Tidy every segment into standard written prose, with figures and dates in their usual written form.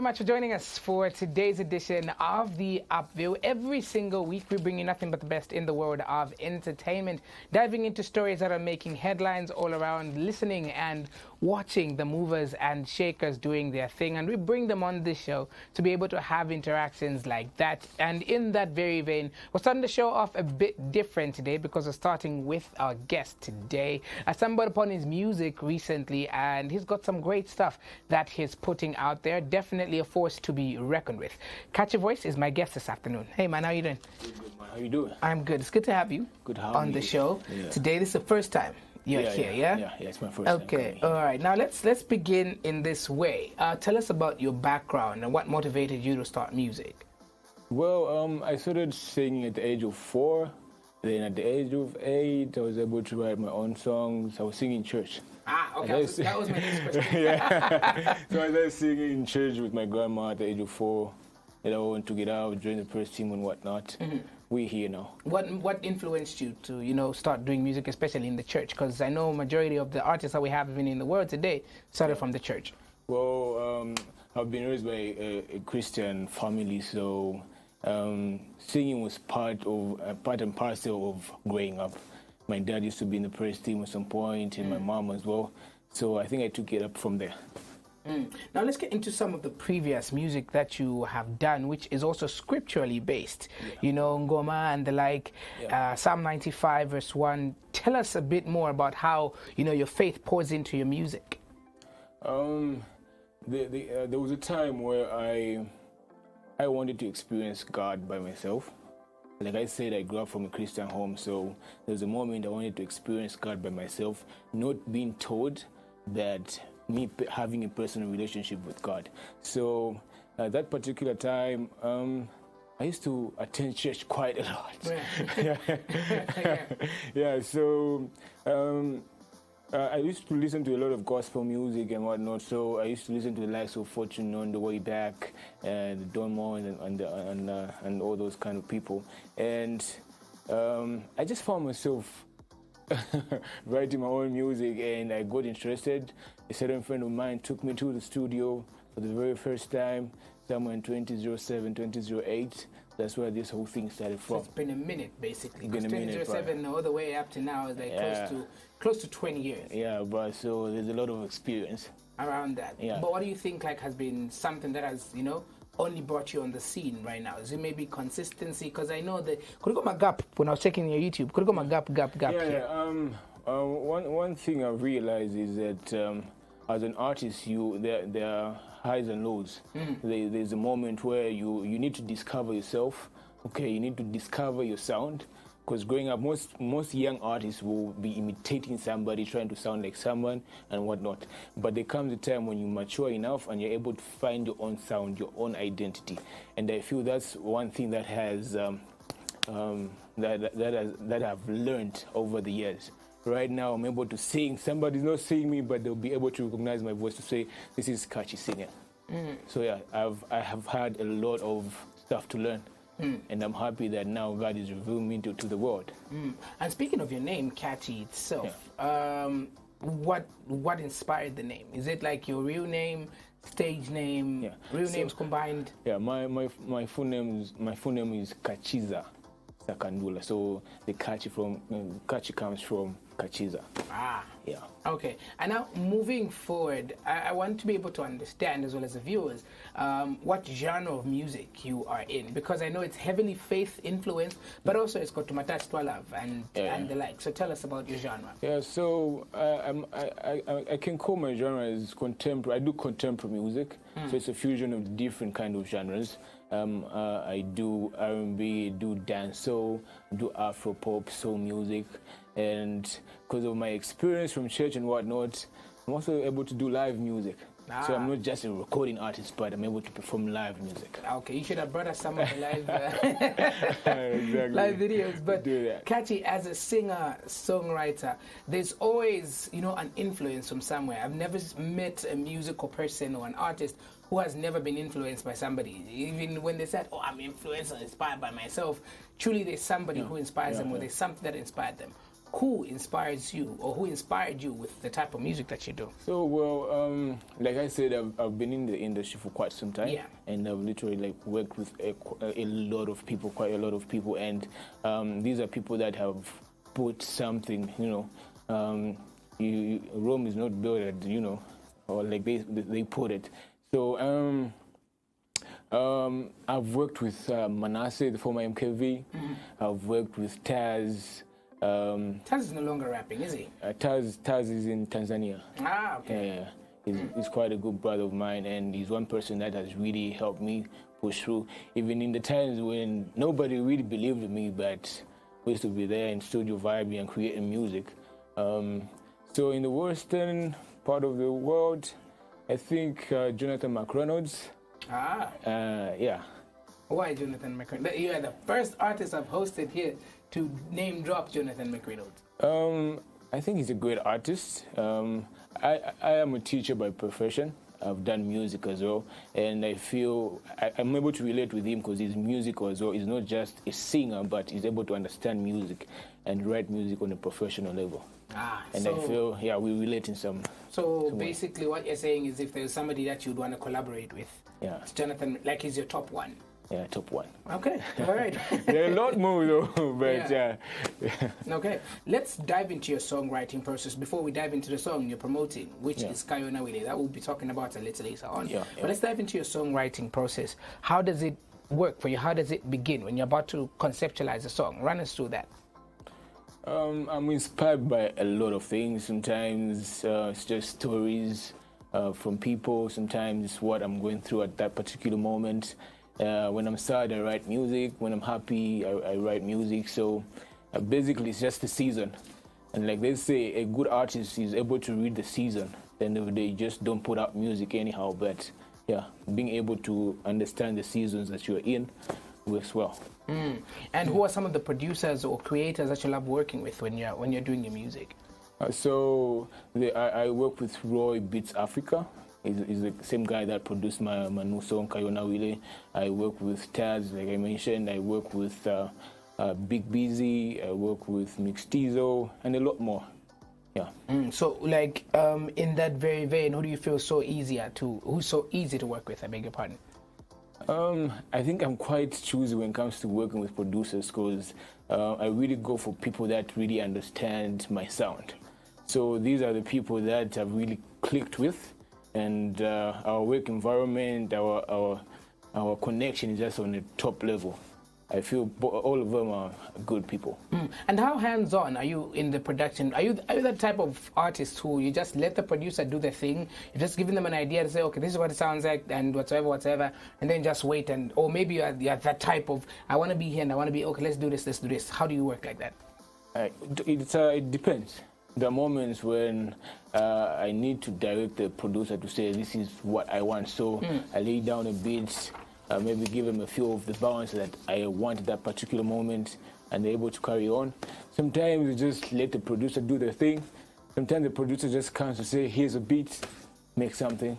much for joining us for today's edition of the Upville. Every single week, we bring you nothing but the best in the world of entertainment, diving into stories that are making headlines all around, listening and watching the movers and shakers doing their thing. And we bring them on this show to be able to have interactions like that. And in that very vein, we're starting the show off a bit different today because we're starting with our guest today. I stumbled upon his music recently, and he's got some great stuff that he's putting out there. Definitely a force to be reckoned with. Kachy Voice is my guest this afternoon. Hey man, how you doing? Good, man. How you doing? I'm good. It's good to have you on the show. Yeah. Today, this is the first time you're here, yeah? Yeah, it's my first time. Okay, all right. Now let's begin in this way. Tell us about your background and what motivated you to start music. Well, I started singing at the age of 4. Then at the age of 8, I was able to write my own songs. I was singing in church. Ah, okay. That was my next question. Yeah. So I started singing in church with my grandma at the age of 4. Then I went to get out, join the praise team and whatnot. Mm-hmm. We're here now. What influenced you to, start doing music, especially in the church? Because I know majority of the artists that we have even in the world today started from the church. Well, I've been raised by a Christian family, so singing was part and parcel of growing up. My dad used to be in the praise team at some point, and my mom as well. So I think I took it up from there. Now let's get into some of the previous music that you have done, which is also scripturally based. Yeah. Ngoma and the like. Yeah. Psalm 95 verse 1. Tell us a bit more about how your faith pours into your music. There was a time where I wanted to experience God by myself. Like I said, I grew up from a Christian home, so there was a moment I wanted to experience God by myself, not being told that me having a personal relationship with God. So at that particular time, I used to attend church quite a lot. Yeah. So I used to listen to a lot of gospel music and whatnot. So I used to listen to the likes of Fortune on the way back, and Don Moore and all those kind of people. And I just found myself writing my own music, and I got interested. A certain friend of mine took me to the studio for the very first time, somewhere in 2007, 2008. That's where this whole thing started from. So it's been a minute, basically. Because 2007 all the way up to now is like close to 20 years. Yeah, but so there's a lot of experience around that. Yeah. But what do you think has been something that has, only brought you on the scene right now? Is it maybe consistency? Because I know that could you go my gap when I was checking your YouTube? Could you go my gap here? One thing I've realized is that as an artist, there are highs and lows. There's a moment where you need to discover yourself. Okay, you need to discover your sound. Because growing up, most young artists will be imitating somebody, trying to sound like someone and whatnot. But there comes a time when you mature enough and you're able to find your own sound, your own identity. And I feel that's one thing that has that I've learned over the years. Right now, I'm able to sing. Somebody's not seeing me, but they'll be able to recognize my voice to say, "This is Kachy singing." So yeah, I have had a lot of stuff to learn. And I'm happy that now God is revealing me to the world. And speaking of your name, Kachy itself, what inspired the name? Is it like your real name, stage name, real names combined? Yeah, my full name is Kachiza Sakandula. So the Kachy comes from Kachiza. Ah. Yeah. Okay. And now moving forward, I want to be able to understand, as well as the viewers, what genre of music you are in, because I know it's heavily faith influenced, but also it's got Tumatach Twalav and the like. So tell us about your genre. Yeah. So I can call my genre as contemporary. I do contemporary music, so it's a fusion of different kind of genres. I do R&B, do dancehall, do Afro pop, soul music, and because of my experience from church and whatnot, I'm also able to do live music. So I'm not just a recording artist, but I'm able to perform live music. Okay, you should have brought us some of the live live videos. But Kachy, as a singer, songwriter, there's always an influence from somewhere. I've never met a musical person or an artist who has never been influenced by somebody. Even when they said, "Oh, I'm influenced and inspired by myself," truly there's somebody who inspires them, or there's something that inspired them. who inspires you, or who inspired you with the type of music that you do? So, well, like I said, I've been in the industry for quite some time, Yeah. and I've literally like worked with a lot of people, quite a lot of people, and these are people that have put something, Rome is not built at, or like they put it. So I've worked with Manasseh, the former MKV. I've worked with Taz. Taz is no longer rapping, is he? Taz is in Tanzania. Ah, okay. Yeah, he's quite a good brother of mine, and he's one person that has really helped me push through, even in the times when nobody really believed in me, but we used to be there in studio vibing and creating music. So in the western part of the world, I think Jonathan McReynolds. Yeah. Why Jonathan McReynolds? You are the first artist I've hosted here to name drop Jonathan McReynolds. I think he's a great artist. I am a teacher by profession. I've done music as well, and I feel I'm able to relate with him because his music as well is not just a singer, but he's able to understand music and write music on a professional level. And I feel, we relate in some. So basically, what you're saying is, if there's somebody that you'd want to collaborate with, it's Jonathan, like he's your top one. Yeah, top one. Okay, all right. There are a lot more though, but Okay, let's dive into your songwriting process. Before we dive into the song you're promoting, which is Kayona Wile, that we'll be talking about a little later on. But let's dive into your songwriting process. How does it work for you? How does it begin when you're about to conceptualize a song? Run us through that. I'm inspired by a lot of things. Sometimes it's just stories from people. Sometimes it's what I'm going through at that particular moment. When I'm sad, I write music. When I'm happy, I write music. So basically, it's just the season. And like they say, a good artist is able to read the season. At the end of the day, just don't put out music anyhow. But being able to understand the seasons that you're in works well. And who are some of the producers or creators that you love working with when you're doing your music? I work with Roy Beats Africa. He's the same guy that produced my new song, Kayona Wile. I work with Taz, like I mentioned. I work with Big Busy. I work with Mixtizo, and a lot more. Yeah. So, like, in that very vein, who do you feel who's so easy to work with? I beg your pardon. I think I'm quite choosy when it comes to working with producers because I really go for people that really understand my sound. So these are the people that I've really clicked with, and our work environment, our connection is just on the top level. I feel all of them are good people. And how hands-on are you in the production? Are you that type of artist who you just let the producer do the thing? You're just giving them an idea to say, okay, this is what it sounds like, and whatsoever, and then just wait, or maybe you're that type of, I want to be here and I want to be, okay, let's do this. How do you work like that? It depends. There are moments when I need to direct the producer to say, this is what I want. So I lay down a beat, maybe give them a few of the balance that I want at that particular moment, and they're able to carry on. Sometimes you just let the producer do their thing. Sometimes the producer just comes to say, here's a beat, make something.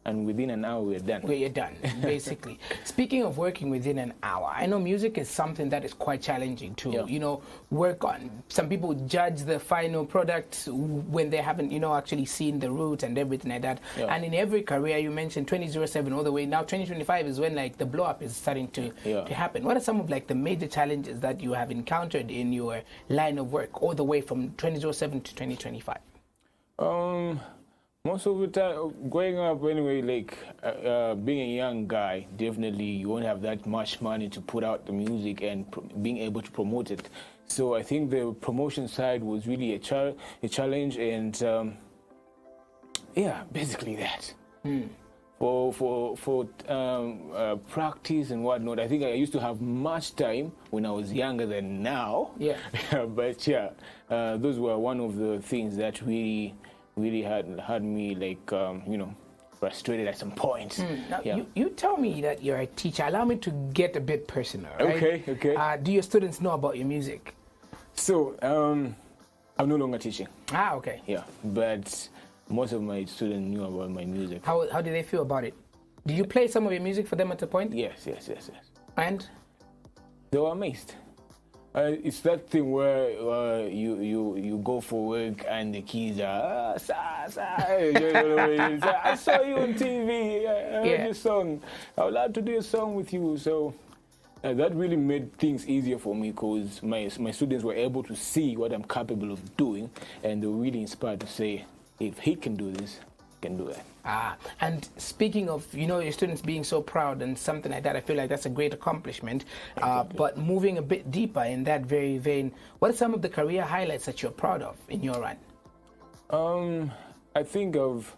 And within an hour, we're done. You're done, basically. Speaking of working within an hour, I know music is something that is quite challenging to, work on. Some people judge the final product when they haven't, actually seen the route and everything like that. And in every career, you mentioned 2007 all the way. Now 2025 is when like the blow up is starting to happen. What are some of like the major challenges that you have encountered in your line of work all the way from 2007 to 2025? Most of the time, growing up anyway, like being a young guy, definitely you won't have that much money to put out the music and being able to promote it. So I think the promotion side was really a challenge, and basically that. For practice and whatnot, I think I used to have much time when I was younger than now. But those were one of the things that really had me like frustrated at some point. Now, you tell me that you're a teacher. Allow me to get a bit personal, right? Okay. Do your students know about your music? So I'm no longer teaching. Okay. Yeah, but most of my students knew about my music. How did they feel about it? Did you play some of your music for them at a point? Yes. And? They were amazed. It's that thing where you go for work and the kids are I saw you on TV. I heard your song. I would love to do a song with you. So that really made things easier for me because my students were able to see what I'm capable of doing, and they were really inspired to say, if he can do this, I can do it. And speaking of, your students being so proud and something like that, I feel like that's a great accomplishment. But moving a bit deeper in that very vein, what are some of the career highlights that you're proud of in your run? I think I've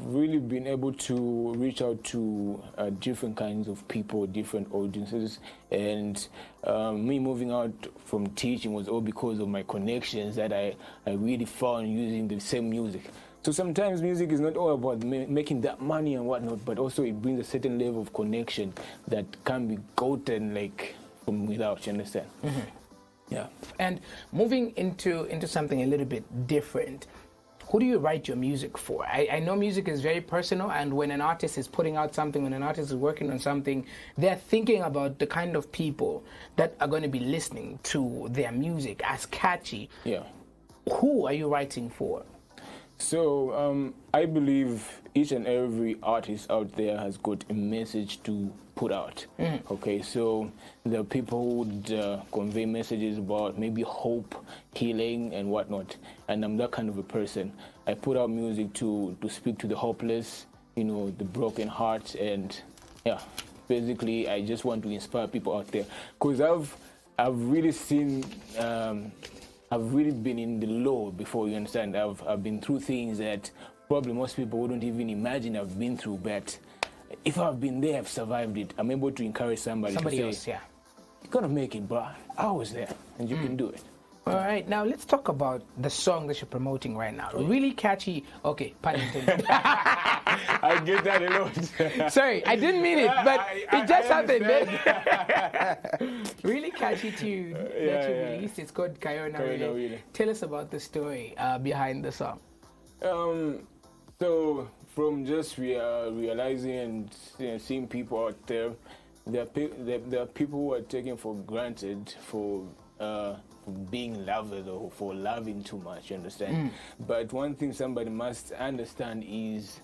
really been able to reach out to different kinds of people, different audiences, and me moving out from teaching was all because of my connections that I really found using the same music. So sometimes music is not all about making that money and whatnot, but also it brings a certain level of connection that can be gotten like from without, you understand? Mm-hmm. Yeah. And moving into something a little bit different, who do you write your music for? I know music is very personal, and when an artist is putting out something, when an artist is working on something, they're thinking about the kind of people that are going to be listening to their music as Kachy. Yeah. Who are you writing for? So I believe each and every artist out there has got a message to put out. Okay, so there are people who would convey messages about maybe hope, healing, and whatnot. And I'm that kind of a person. I put out music to speak to the hopeless, the broken heart, and yeah, basically I just want to inspire people out there. Because I've really seen. I've really been in the low before, you understand. I've been through things that probably most people wouldn't even imagine I've been through, but if I've been there, I've survived it. I'm able to encourage somebody to say, else, yeah. You're gonna make it, bro. I was there, and you can do it. All right, now let's talk about the song that you're promoting right now. Really catchy. Okay, pun intended. I get that a lot. Sorry, I didn't mean it, but it just happened. Really catchy tune that you released. It's called Kayona Wile. Tell us about the story behind the song. So from just realizing and seeing people out there, there are people who are taken for granted for being lovers or for loving too much, you understand? But one thing somebody must understand is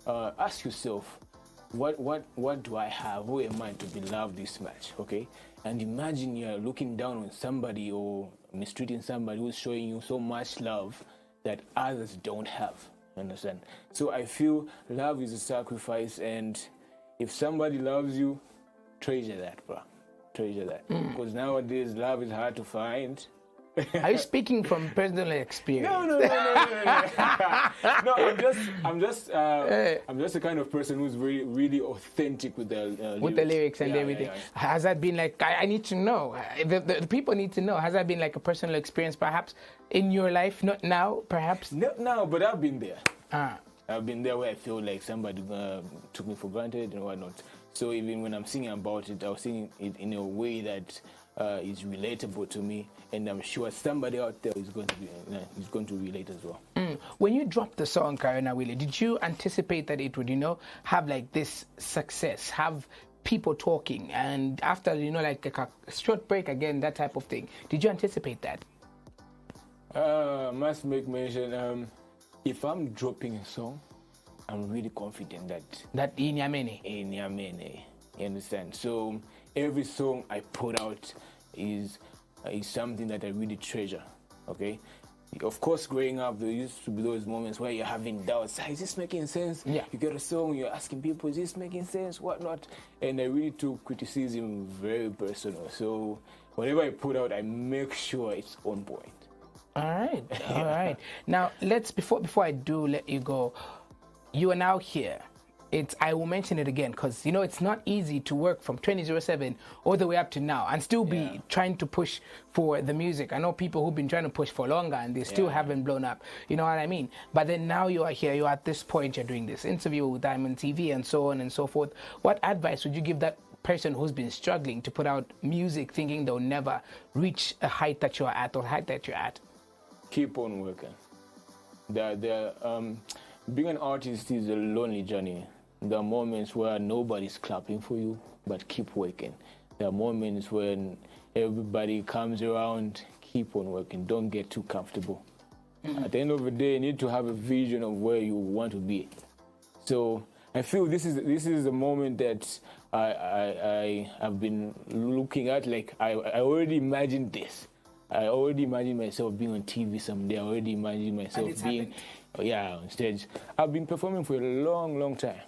ask yourself, what do I have? Who am I to be loved this much? Okay? And imagine you're looking down on somebody or mistreating somebody who's showing you so much love that others don't have. You understand? So I feel love is a sacrifice, and if somebody loves you, treasure that, bro. Treasure that. Because nowadays love is hard to find. Are you speaking from personal experience? No. No, I'm just the kind of person who's really authentic with the lyrics and everything. Yeah. Has that been like? I need to know. The people need to know. Has that been like a personal experience, perhaps in your life? Not now, perhaps. Not now, but I've been there. I've been there where I feel like somebody took me for granted and whatnot. So even when I'm singing about it, I'll sing it in a way that is relatable to me, and I'm sure somebody out there is going to relate as well. When you dropped the song Kayona Wile, did you anticipate that it would, have like this success, have people talking, and after like a short break again, that type of thing? Did you anticipate that? Must make mention. If I'm dropping a song, I'm really confident that Inyamene. You understand? So every song I put out is something that I really treasure. Okay. Of course, growing up, there used to be those moments where you're having doubts. Is this making sense? Yeah. You get a song, you're asking people, is this making sense? Whatnot? And I really took criticism very personal. So whatever I put out, I make sure it's on point. All right. All right. Now, before I do let you go, you are now here. I will mention it again because it's not easy to work from 2007 all the way up to now and still be trying to push for the music. I know people who've been trying to push for longer and they still haven't blown up. You know what I mean? But then now you are here. You're at this point. You're doing this interview with Diamond TV and so on and so forth. What advice would you give that person who's been struggling to put out music, thinking they'll never reach a height that you're at or height that you're at? Keep on working. Being an artist is a lonely journey. There are moments where nobody's clapping for you, but keep working. There are moments when everybody comes around, keep on working. Don't get too comfortable. At the end of the day, you need to have a vision of where you want to be. So I feel this is the moment that I have been looking at. Like I already imagined this. I already imagined myself being on TV someday. I already imagined myself being, on stage. I've been performing for a long, long time.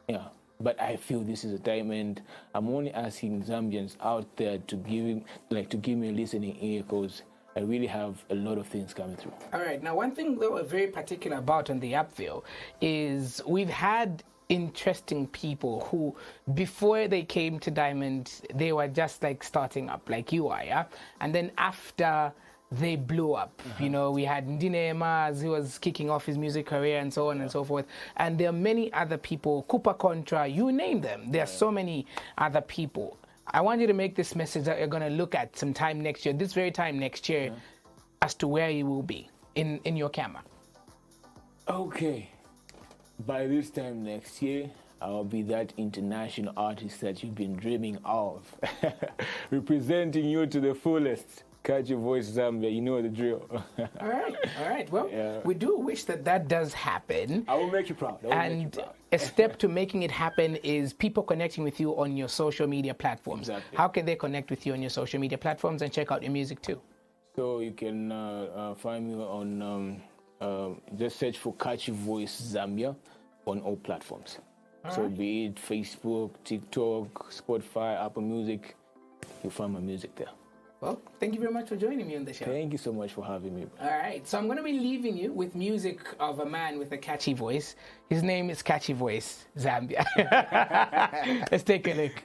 Yeah, but I feel this is a time, and I'm only asking Zambians out there to give me a listening ear, because I really have a lot of things coming through. All right. Now, one thing that we're very particular about on the Upville is we've had interesting people who, before they came to Diamond, they were just like starting up, like you are, yeah? And then after they blew up, you know, we had Ndine Maz, who was kicking off his music career and so on and so forth. And there are many other people, Cooper Contra, you name them. There are so many other people. I want you to make this message that you're going to look at sometime next year, this very time next year, as to where you will be in your camera. Okay. By this time next year, I'll be that international artist that you've been dreaming of. Representing you to the fullest. Kachy Voice Zambia, you know the drill. All right. Well, we do wish that does happen. I will make you proud. A step to making it happen is people connecting with you on your social media platforms. Exactly. How can they connect with you on your social media platforms and check out your music too? So you can find me on, just search for Kachy Voice Zambia on all platforms. So be it Facebook, TikTok, Spotify, Apple Music, you'll find my music there. Well, thank you very much for joining me on the show. Thank you so much for having me. All right, so I'm going to be leaving you with music of a man with a catchy voice. His name is Kachy Voice Zambia. Let's take a look.